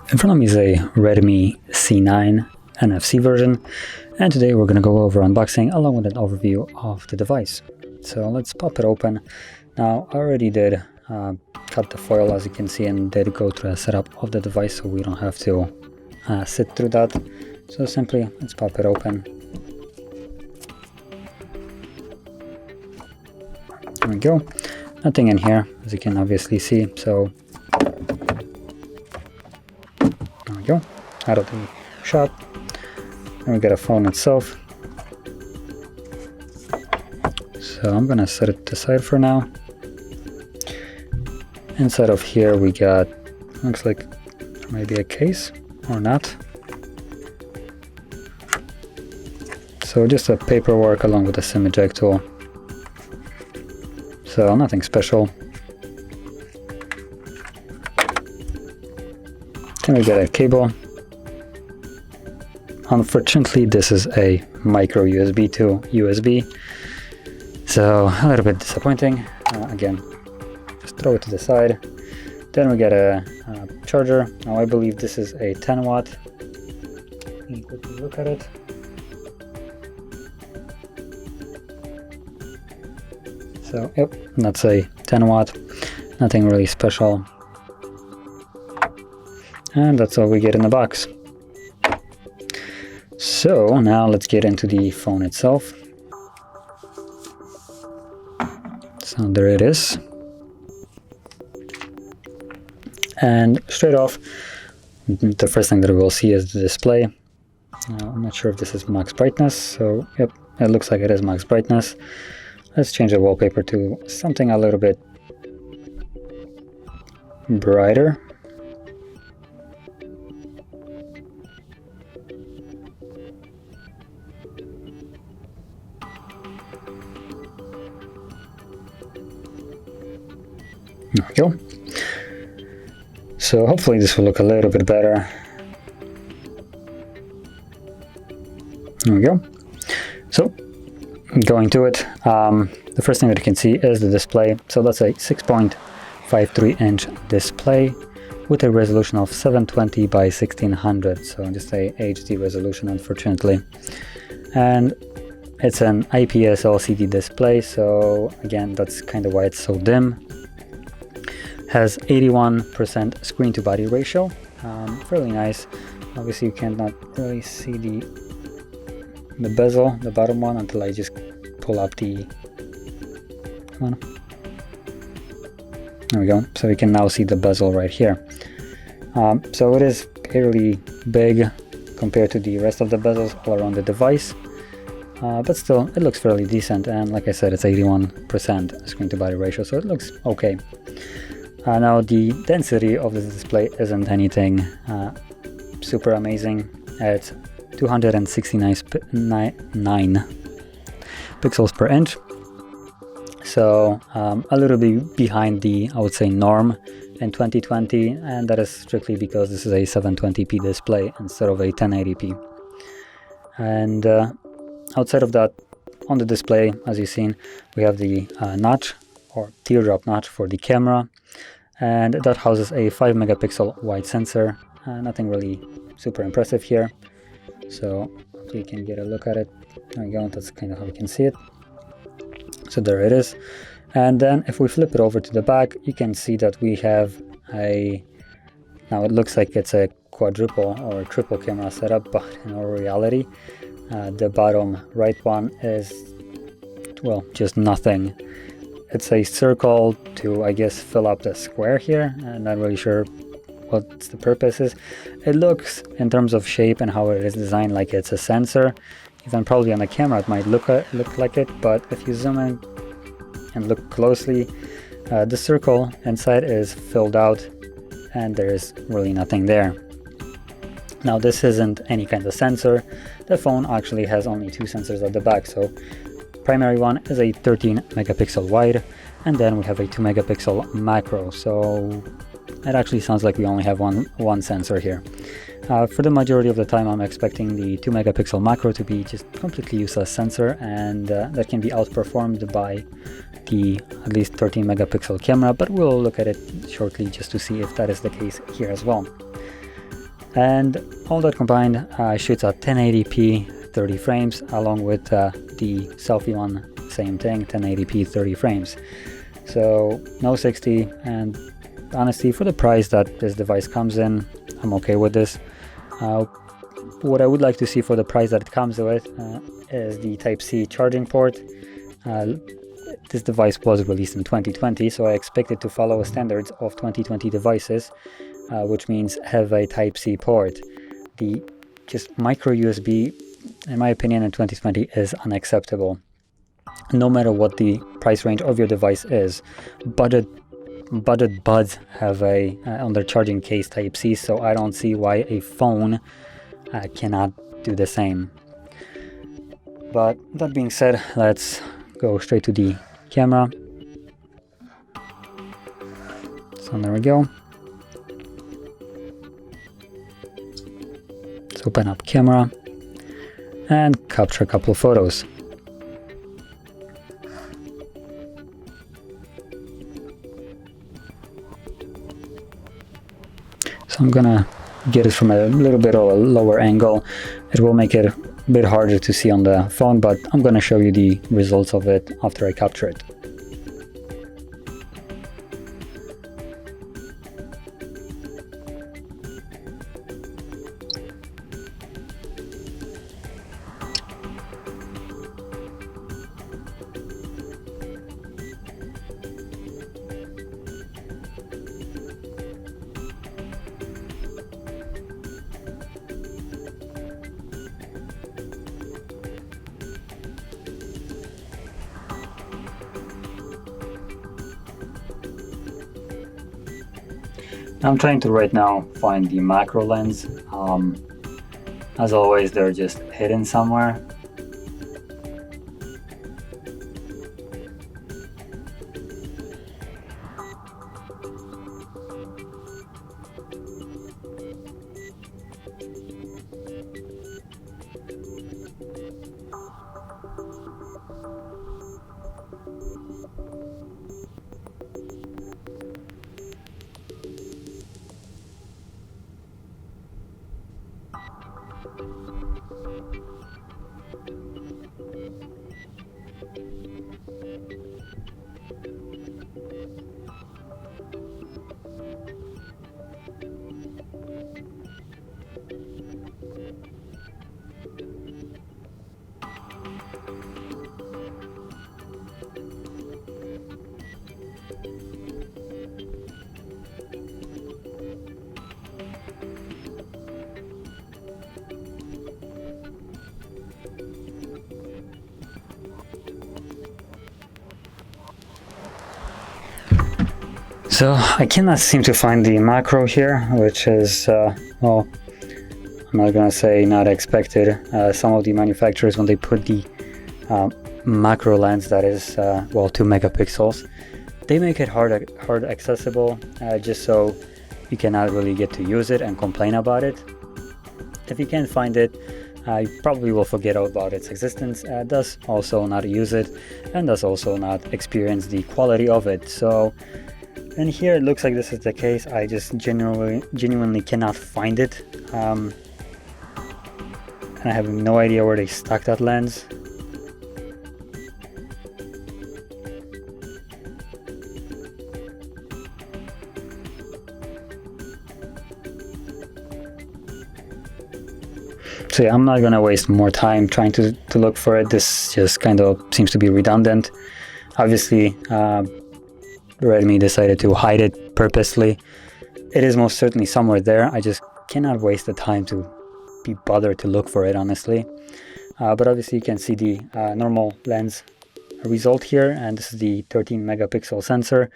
In front of me is a Redmi C9 NFC version, and today we're going to go over unboxing along with an overview of the device. So let's pop it open. Now I already did cut the foil, as you can see, and did go through the setup of the device, so we don't have to sit through that. So simply let's pop it open. There we go. Nothing in here, as you can obviously see, so there we go, out of the shop. And we got a phone itself. So I'm gonna set it aside for now. Inside of here we got, looks like maybe a case or not. So just a paperwork along with a SIM eject tool. So nothing special. Then we got a cable. Unfortunately, this is a micro USB to USB, so a little bit disappointing. Again, just throw it to the side. Then we get a charger. Now I believe this is a 10 watt. Let me quickly look at it. So yep, that's a 10 watt, nothing really special. And that's all we get in the box. So now let's get into the phone itself. So there it is. And straight off, the first thing that we'll see is the display. I'm not sure if this is max brightness, so yep, it looks like it is max brightness. Let's change the wallpaper to something a little bit brighter. There we go. So hopefully this will look a little bit better. There we go. So going to it, the first thing that you can see is the display. So that's a 6.53 inch display with a resolution of 720 by 1600. So just a HD resolution, unfortunately. And it's an IPS LCD display. So again, that's kind of why it's so dim. Has 81% screen to body ratio, fairly nice. Obviously you cannot really see the bezel, the bottom one, until I just pull up the one. There we go. So we can now see the bezel right here. So it is fairly big compared to the rest of the bezels all around the device, but still it looks fairly decent. And like I said, it's 81% screen to body ratio, so it looks okay. Now the density of this display isn't anything super amazing. It's 269 pixels per inch, so a little bit behind the, I would say, norm in 2020, and that is strictly because this is a 720p display instead of a 1080p. And outside of that, on the display, as you've seen, we have the notch or teardrop notch for the camera, and that houses a 5 megapixel wide sensor. Nothing really super impressive here, so you can get a look at it. There we go, that's kind of how you can see it. So there it is. And then if we flip it over to the back, you can see that we have a, now it looks like it's a quadruple or triple camera setup, but in all reality, the bottom right one is, well, just nothing. It's a circle to, I guess, fill up the square here. I'm not really sure what the purpose is. It looks, in terms of shape and how it is designed, like it's a sensor. Even probably on the camera it might look like it, but if you zoom in and look closely, the circle inside is filled out and there's really nothing there. Now this isn't any kind of sensor. The phone actually has only two sensors at the back. So primary one is a 13 megapixel wide, and then we have a 2 megapixel macro. So it actually sounds like we only have one sensor here. For the majority of the time, I'm expecting the 2 megapixel macro to be just completely useless sensor, and that can be outperformed by the at least 13 megapixel camera, but we'll look at it shortly just to see if that is the case here as well. And all that combined shoots at 1080p 30 frames, along with the selfie one, same thing, 1080p 30 frames. So no 60, and honestly, for the price that this device comes in, I'm okay with this. What I would like to see for the price that it comes with is the Type-C charging port. This device was released in 2020, so I expect it to follow standards of 2020 devices, which means have a Type-C port. The just micro USB, in my opinion, in 2020 is unacceptable. No matter what the price range of your device is, budget buds have a on their charging case Type-C, so I don't see why a phone cannot do the same. But that being said, let's go straight to the camera. So there we go. Let's open up camera and capture a couple of photos. So I'm gonna get it from a little bit of a lower angle. It will make it a bit harder to see on the phone, but I'm gonna show you the results of it after I capture it. I'm trying to right now find the macro lens. As always, they're just hidden somewhere. So I cannot seem to find the macro here, which is, well, I'm not gonna say not expected. Some of the manufacturers, when they put the macro lens that is, well, 2 megapixels, they make it hard accessible, just so you cannot really get to use it and complain about it. If you can't find it, you probably will forget about its existence, thus also not use it, and thus also not experience the quality of it. So, and here it looks like this is the case. I just genuinely cannot find it, and I have no idea where they stuck that lens. So yeah, I'm not gonna waste more time trying to look for it. This just kind of seems to be redundant. Obviously, Redmi decided to hide it purposely. It is most certainly somewhere there. I just cannot waste the time to be bothered to look for it, honestly. But obviously you can see the normal lens result here, and this is the 13 megapixel sensor.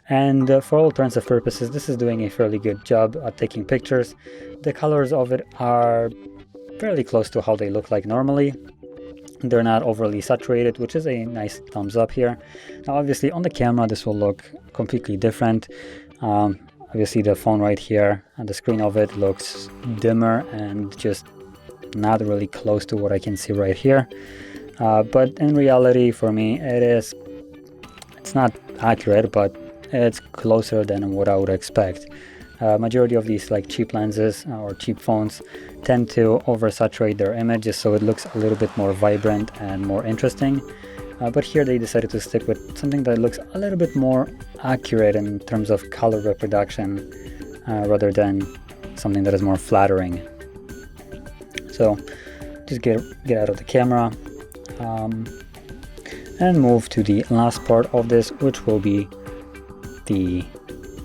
And for all intents and purposes, this is doing a fairly good job at taking pictures. The colors of it are fairly close to how they look like normally. They're not overly saturated, which is a nice thumbs up here. Now obviously on the camera this will look completely different. obviously the phone right here and the screen of it looks dimmer and just not really close to what I can see right here. But in reality, for me, it's not accurate, but it's closer than what I would expect. Majority of these like cheap lenses or cheap phones tend to oversaturate their images, so it looks a little bit more vibrant and more interesting. But here they decided to stick with something that looks a little bit more accurate in terms of color reproduction, rather than something that is more flattering. So just get out of the camera and move to the last part of this, which will be the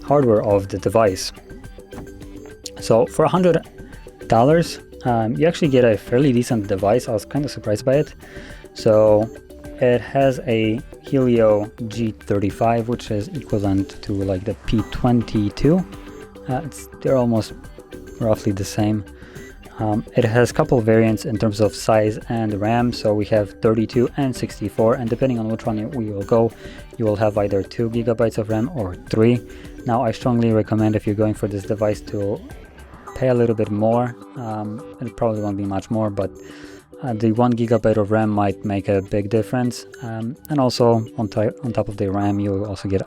hardware of the device. So for $100, you actually get a fairly decent device. I was kind of surprised by it. So it has a Helio G35, which is equivalent to like the P22. They're almost roughly the same. It has a couple variants in terms of size and RAM, so we have 32 and 64, and depending on which one we will go, you will have either 2 GB of RAM or 3. Now I strongly recommend, if you're going for this device, to pay a little bit more. It probably won't be much more, but the 1 GB of RAM might make a big difference, and also on top of the RAM you will also get a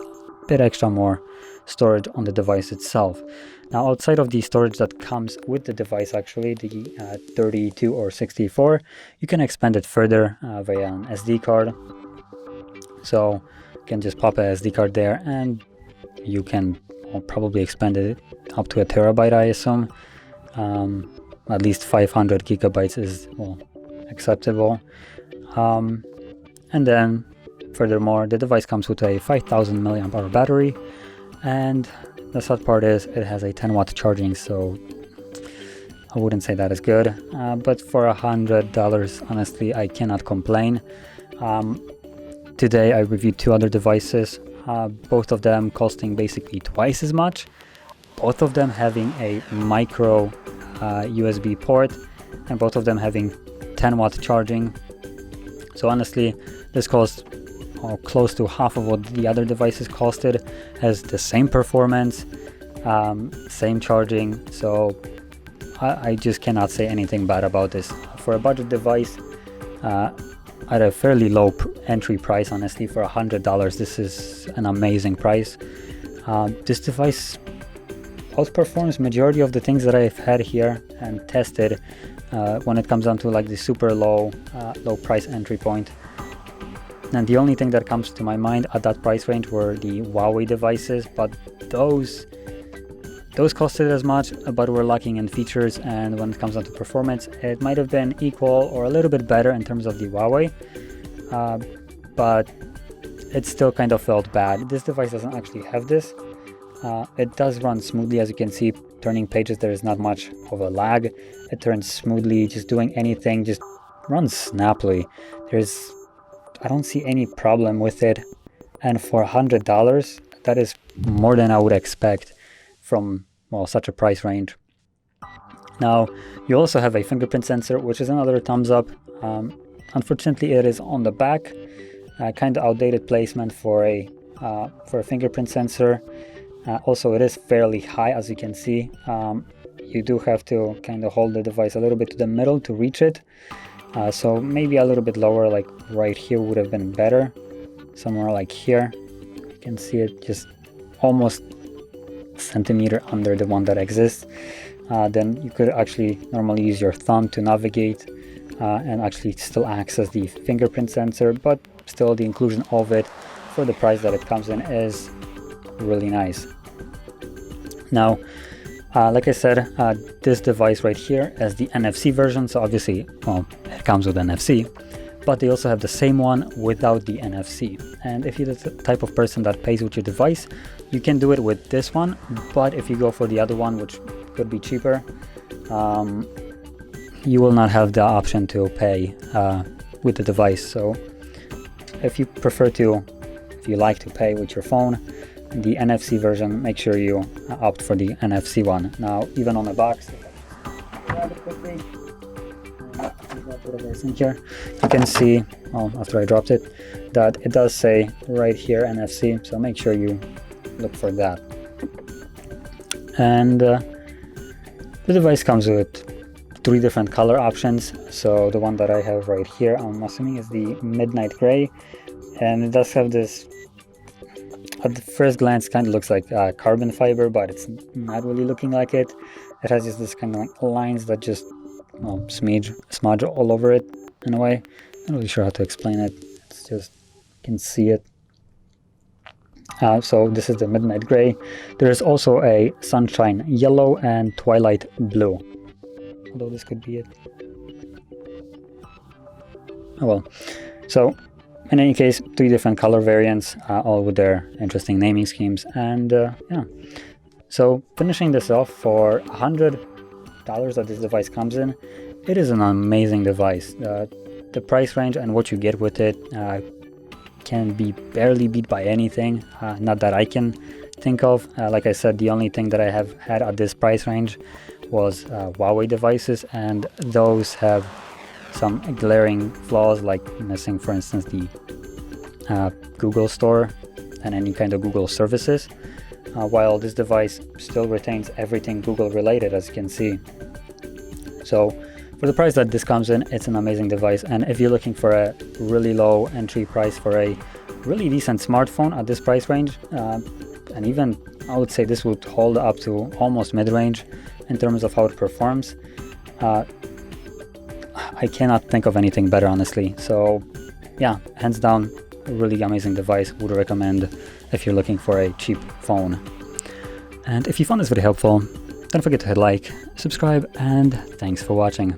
bit extra more storage on the device itself. Now outside of the storage that comes with the device, actually the 32 or 64, you can expand it further via an SD card. So you can just pop a SD card there and you can probably expand it up to 1 terabyte, I assume. At least 500 gigabytes is acceptable. And then furthermore, the device comes with a 5000 mAh battery, and the sad part is it has a 10-watt charging, so I wouldn't say that is good, but for $100, honestly, I cannot complain. Today I reviewed 2 other devices, both of them costing basically twice as much, both of them having a micro USB port, and both of them having 10-watt charging. So honestly, this costs close to half of what the other devices costed, has the same performance, same charging, so I just cannot say anything bad about this. For a budget device at a fairly low entry price, honestly, for $100, this is an amazing price. This device outperforms majority of the things that I've had here and tested when it comes down to like the super low price entry point. And the only thing that comes to my mind at that price range were the Huawei devices, but those costed as much, but were lacking in features, and when it comes down to performance, it might have been equal or a little bit better in terms of the Huawei, but it still kind of felt bad. This device doesn't actually have this. It does run smoothly, as you can see. Turning pages, there is not much of a lag. It turns smoothly, just doing anything, just runs snappily. I don't see any problem with it, and for $100, that is more than I would expect from such a price range. Now you also have a fingerprint sensor, which is another thumbs up. Unfortunately, it is on the back, kind of outdated placement for a fingerprint sensor. Also, it is fairly high, as you can see. You do have to kind of hold the device a little bit to the middle to reach it. So maybe a little bit lower, like right here would have been better. Somewhere like here. You can see it just almost a centimeter under the one that exists. Then you could actually normally use your thumb to navigate and actually still access the fingerprint sensor, but still the inclusion of it for the price that it comes in is really nice. Now, like I said, this device right here is the NFC version, so obviously, it comes with NFC, but they also have the same one without the NFC. And if you're the type of person that pays with your device, you can do it with this one, but if you go for the other one, which could be cheaper, you will not have the option to pay with the device. So if you like to pay with your phone, the NFC version, make sure you opt for the NFC one. Now, even on the box, grab it quickly, whatever is in here, you can see, after I dropped it, that it does say right here NFC, so make sure you look for that. And the device comes with 3 different color options. So the one that I have right here, I'm assuming, is the midnight gray, and it does have this, at the first glance, kind of looks like carbon fiber, but it's not really looking like it. It has just this kind of like lines that just, well, smudge all over it in a way. Not really sure how to explain it. It's just, you can see it. So this is the midnight gray. There is also a sunshine yellow and twilight blue. Although this could be it. Oh well. So in any case, 3 different color variants, all with their interesting naming schemes. And yeah. So finishing this off for $100 that this device comes in, it is an amazing device. The price range and what you get with it can be barely beat by anything, not that I can think of. Like I said, the only thing that I have had at this price range was Huawei devices, and those have some glaring flaws, like missing, for instance, the Google Store and any kind of Google services, while this device still retains everything Google related, as you can see. So for the price that this comes in, it's an amazing device. And if you're looking for a really low entry price for a really decent smartphone at this price range, and even I would say this would hold up to almost mid-range in terms of how it performs, I cannot think of anything better, honestly. So yeah, hands down, a really amazing device. Would recommend if you're looking for a cheap phone. And if you found this video helpful, don't forget to hit like, subscribe, and thanks for watching.